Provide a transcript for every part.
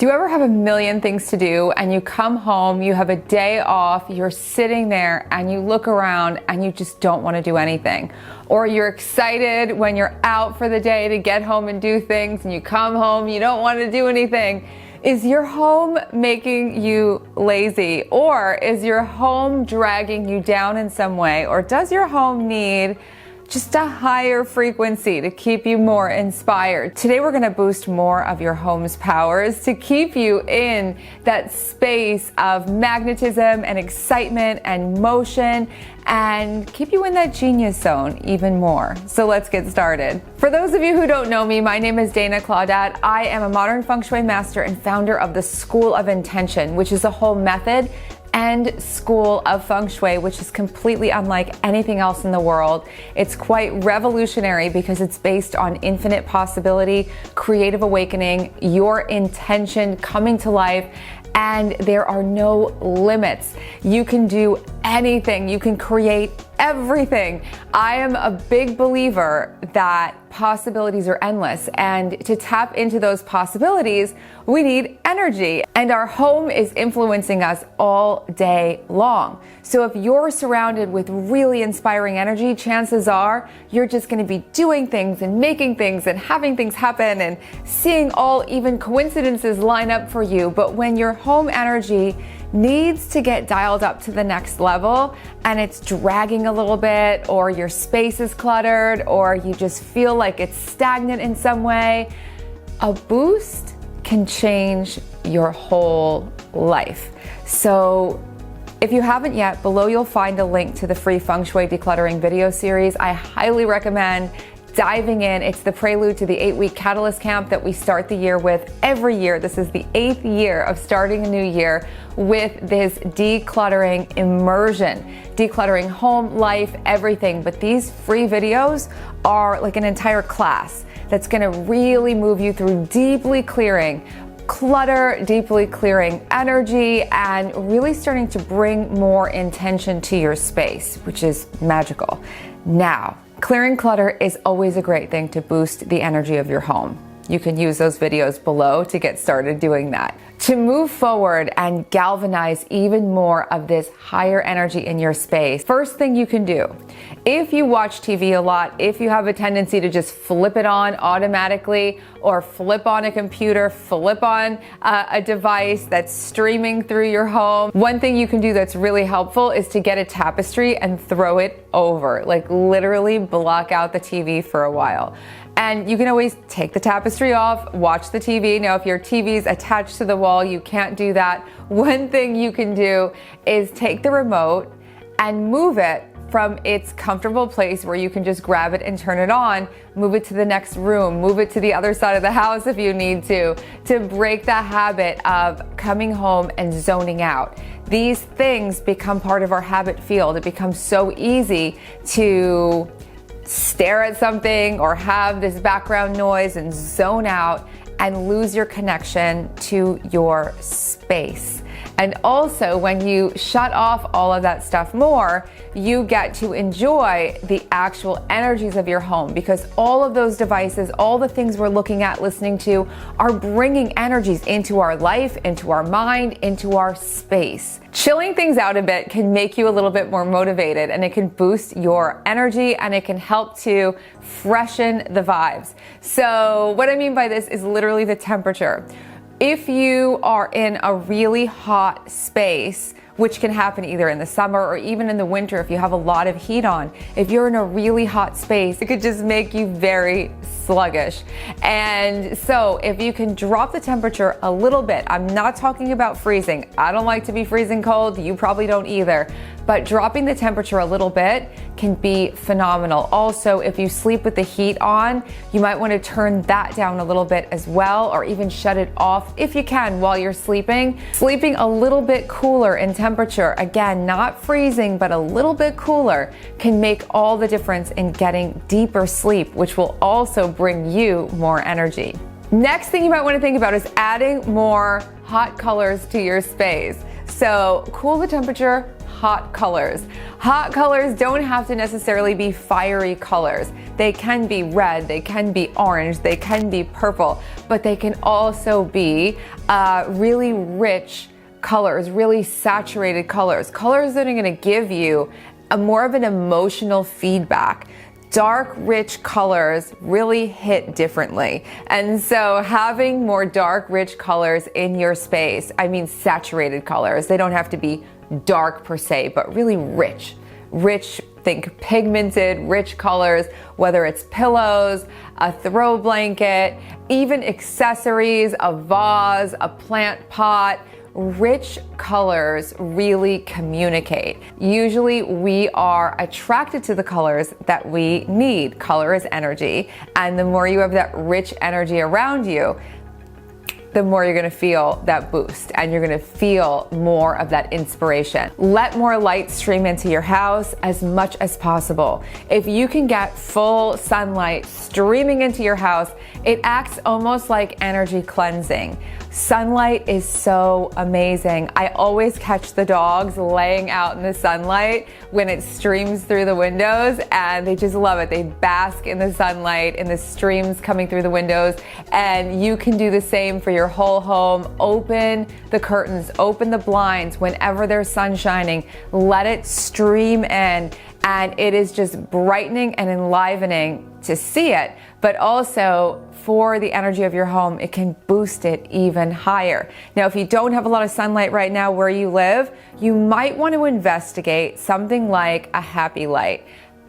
Do you ever have a million things to do and you come home, you have a day off, you're sitting there and you look around and you just don't want to do anything? Or you're excited when you're out for the day to get home and do things and you come home, you don't want to do anything. Is your home making you lazy? Or is your home dragging you down in some way? Or does your home need just a higher frequency to keep you more inspired? Today we're going to boost more of your home's powers to keep you in that space of magnetism and excitement and motion and keep you in that genius zone even more. So let's get started. For those of you who don't know me, my name is Claudat. I am a modern Feng Shui master and founder of the School of Intention, which is a whole method and school of Feng Shui, which is completely unlike anything else in the world. It's quite revolutionary because it's based on infinite possibility, creative awakening, your intention coming to life, and there are no limits. You can do anything. You can create everything. I am a big believer that possibilities are endless, and to tap into those possibilities, we need energy, and our home is influencing us all day long. So if you're surrounded with really inspiring energy, chances are you're just going to be doing things and making things and having things happen and seeing all even coincidences line up for you. But when your home energy needs to get dialed up to the next level and it's dragging a little bit, or your space is cluttered, or you just feel like it's stagnant in some way, a boost can change your whole life. So if you haven't yet, below you'll find a link to the free Feng Shui decluttering video series. I highly recommend diving in. It's the prelude to the 8-week Catalyst Camp that we start the year with every year. This is the 8th year of starting a new year with this decluttering immersion, decluttering home, life, everything. But these free videos are like an entire class that's going to really move you through deeply clearing clutter, deeply clearing energy, and really starting to bring more intention to your space, which is magical. Now, clearing clutter is always a great thing to boost the energy of your home. You can use those videos below to get started doing that. To move forward and galvanize even more of this higher energy in your space, first thing you can do, if you watch TV a lot, if you have a tendency to just flip it on automatically, or flip on a computer, flip on a device that's streaming through your home, one thing you can do that's really helpful is to get a tapestry and throw it over, like literally block out the TV for a while. And you can always take the tapestry off, watch the TV. Now, if your TV's attached to the wall, you can't do that. One thing you can do is take the remote and move it from its comfortable place where you can just grab it and turn it on, move it to the next room, move it to the other side of the house if you need to break that habit of coming home and zoning out. These things become part of our habit field. It becomes so easy to stare at something or have this background noise and zone out and lose your connection to your space. And also, when you shut off all of that stuff more, you get to enjoy the actual energies of your home, because all of those devices, all the things we're looking at, listening to, are bringing energies into our life, into our mind, into our space. Chilling things out a bit can make you a little bit more motivated, and it can boost your energy, and it can help to freshen the vibes. So what I mean by this is literally the temperature. If you are in a really hot space, which can happen either in the summer or even in the winter if you have a lot of heat on, if you're in a really hot space, it could just make you very sluggish. And so if you can drop the temperature a little bit, I'm not talking about freezing. I don't like to be freezing cold. You probably don't either. But dropping the temperature a little bit can be phenomenal. Also, if you sleep with the heat on, you might want to turn that down a little bit as well, or even shut it off if you can while you're sleeping. Sleeping a little bit cooler in temperature, again, not freezing, but a little bit cooler, can make all the difference in getting deeper sleep, which will also bring you more energy. Next thing you might want to think about is adding more hot colors to your space. So cool the temperature, hot colors. Hot colors don't have to necessarily be fiery colors. They can be red, they can be orange, they can be purple, but they can also be really rich colors, really saturated colors, colors that are going to give you more of an emotional feedback. Dark, rich colors really hit differently. And so having more dark, rich colors in your space, I mean saturated colors, they don't have to be dark per se, but really rich. Rich, think pigmented, rich colors, whether it's pillows, a throw blanket, even accessories, a vase, a plant pot. Rich colors really communicate. Usually we are attracted to the colors that we need. Color is energy, and the more you have that rich energy around you, the more you're gonna feel that boost and you're gonna feel more of that inspiration. Let more light stream into your house as much as possible. If you can get full sunlight streaming into your house, it acts almost like energy cleansing. Sunlight is so amazing. I always catch the dogs laying out in the sunlight when it streams through the windows, and they just love it. They bask in the sunlight, in the streams coming through the windows, and you can do the same for your whole home. Open the curtains, open the blinds whenever there's sun shining. Let it stream in, and it is just brightening and enlivening to see it, but also for the energy of your home, it can boost it even higher. Now, if you don't have a lot of sunlight right now where you live, you might want to investigate something like a happy light.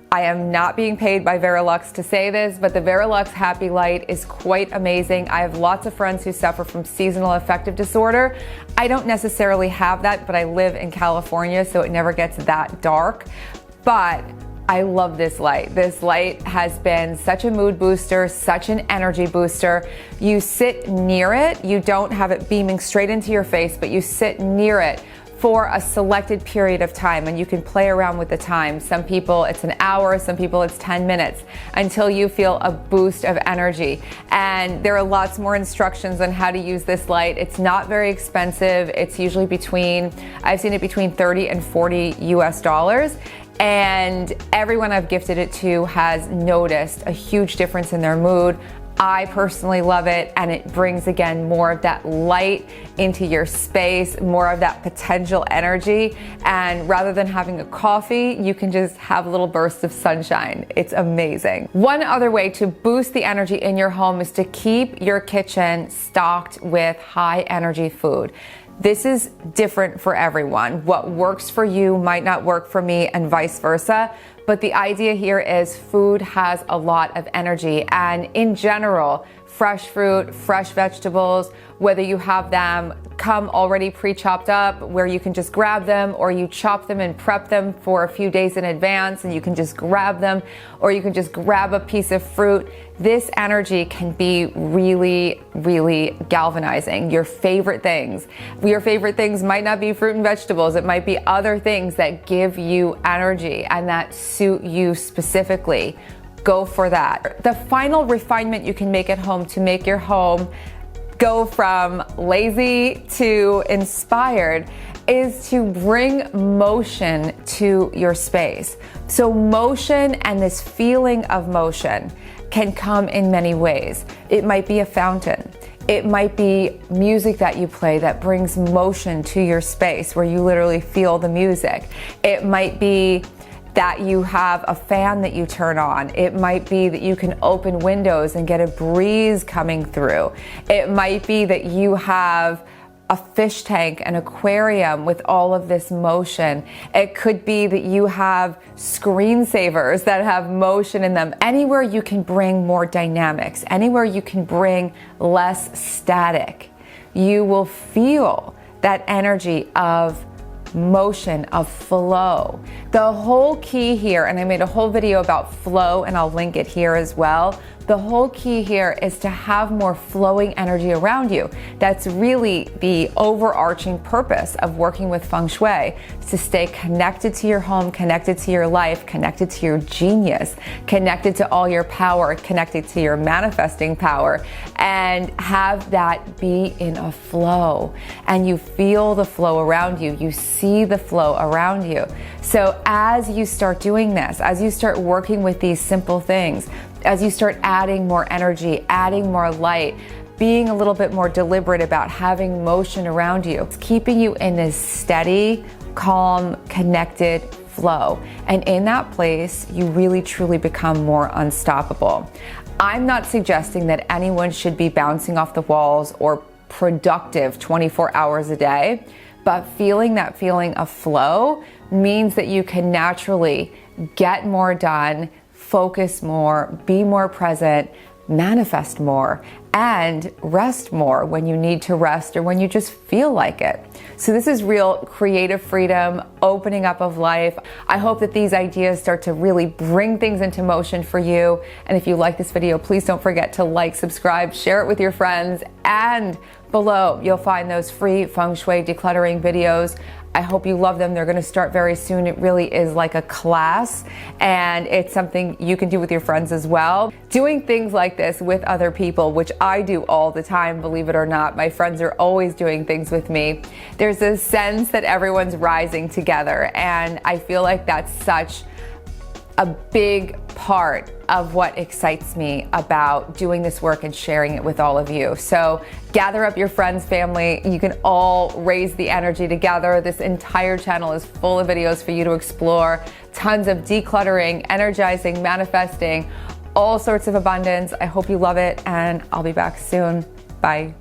I am not being paid by Verilux to say this, but the Verilux Happy Light is quite amazing. I have lots of friends who suffer from seasonal affective disorder. I don't necessarily have that, but I live in California, so it never gets that dark. But I love this light. This light has been such a mood booster, such an energy booster. You sit near it, you don't have it beaming straight into your face, but you sit near it for a selected period of time, and you can play around with the time. Some people it's an hour, some people it's 10 minutes, until you feel a boost of energy. And there are lots more instructions on how to use this light. It's not very expensive. It's usually I've seen it between 30 and 40 US dollars. And everyone I've gifted it to has noticed a huge difference in their mood. I personally love it, and it brings again more of that light into your space, more of that potential energy. And rather than having a coffee, you can just have little bursts of sunshine. It's amazing. One other way to boost the energy in your home is to keep your kitchen stocked with high energy food. This is different for everyone. What works for you might not work for me, and vice versa. But the idea here is food has a lot of energy, and in general, fresh fruit, fresh vegetables, whether you have them come already pre-chopped up where you can just grab them, or you chop them and prep them for a few days in advance and you can just grab them, or you can just grab a piece of fruit. This energy can be really, really galvanizing. Your favorite things might not be fruit and vegetables. It might be other things that give you energy and that suit you specifically. Go for that. The final refinement you can make at home to make your home go from lazy to inspired is to bring motion to your space. So motion and this feeling of motion can come in many ways. It might be a fountain. It might be music that you play that brings motion to your space where you literally feel the music. It might be that you have a fan that you turn on. It might be that you can open windows and get a breeze coming through. It might be that you have a fish tank, an aquarium with all of this motion. It could be that you have screensavers that have motion in them. Anywhere you can bring more dynamics, anywhere you can bring less static, you will feel that energy of motion, of flow. The whole key here, and I made a whole video about flow and I'll link it here as well. The whole key here is to have more flowing energy around you. That's really the overarching purpose of working with Feng Shui, is to stay connected to your home, connected to your life, connected to your genius, connected to all your power, connected to your manifesting power, and have that be in a flow. And you feel the flow around you. You see see the flow around you. So as you start doing this, as you start working with these simple things, as you start adding more energy, adding more light, being a little bit more deliberate about having motion around you, it's keeping you in this steady, calm, connected flow. And in that place, you really truly become more unstoppable. I'm not suggesting that anyone should be bouncing off the walls or productive 24 hours a day, but feeling that feeling of flow means that you can naturally get more done, focus more, be more present, manifest more, and rest more when you need to rest or when you just feel like it. So this is real creative freedom, opening up of life. I hope that these ideas start to really bring things into motion for you. And if you like this video, please don't forget to like, subscribe, share it with your friends, and below you'll find those free Feng Shui decluttering videos. I hope you love them. They're going to start very soon. It really is like a class, and it's something you can do with your friends as well. Doing things like this with other people, which I do all the time, believe it or not. My friends are always doing things with me. There's a sense that everyone's rising together, and I feel like that's such a big part of what excites me about doing this work and sharing it with all of you. So gather up your friends, family. You can all raise the energy together. This entire channel is full of videos for you to explore. Tons of decluttering, energizing, manifesting, all sorts of abundance. I hope you love it, and I'll be back soon. Bye.